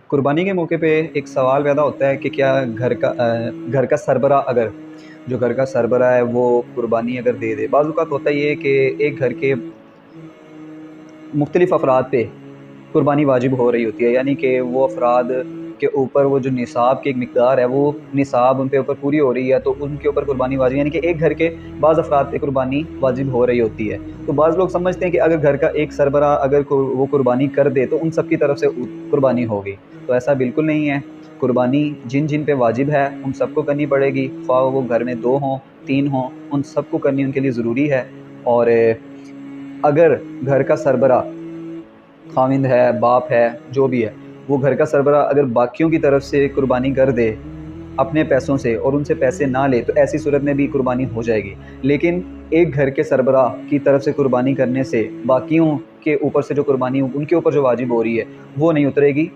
कुर्बानी के मौके पे एक सवाल पैदा होता है कि क्या घर का सरबराह अगर जो घर का सरबराह है वो कुर्बानी अगर दे दे। बाज़ औक़ात होता ये है कि एक घर के मुख्तलिफ़ अफ़राद पे कुर्बानी वाजिब हो रही होती है, यानी कि वो अफ़राद के ऊपर वो जो निसाब की एक मिक़दार है वो निसाब उन पे ऊपर पूरी हो रही है, तो उनके ऊपर कुर्बानी वाजिब, यानी कि एक घर के बाज़ अफ़राद पे कुर्बानी वाजिब हो रही होती है। तो बाज़ लोग समझते हैं कि अगर घर का एक सरबराह अगर वो कुर्बानी कर दे तो उन सब की तरफ से कुर्बानी होगी। तो ऐसा बिल्कुल नहीं है। कुर्बानी जिन जिन पे वाजिब है उन सबको करनी पड़ेगी, ख्वाह वो घर में 2 हों 3 हों, उन सबको करनी उनके लिए ज़रूरी है। और अगर घर का सरबराह खाविंद है, बाप है, जो भी है, वो घर का सरबराह अगर बाकियों की तरफ से कुर्बानी कर दे अपने पैसों से और उनसे पैसे ना ले तो ऐसी सूरत में भी कुर्बानी हो जाएगी। लेकिन एक घर के सरबराह की तरफ से कुर्बानी करने से बाकियों के ऊपर से जो कुर्बानी उनके ऊपर जो वाजिब हो रही है वो नहीं उतरेगी।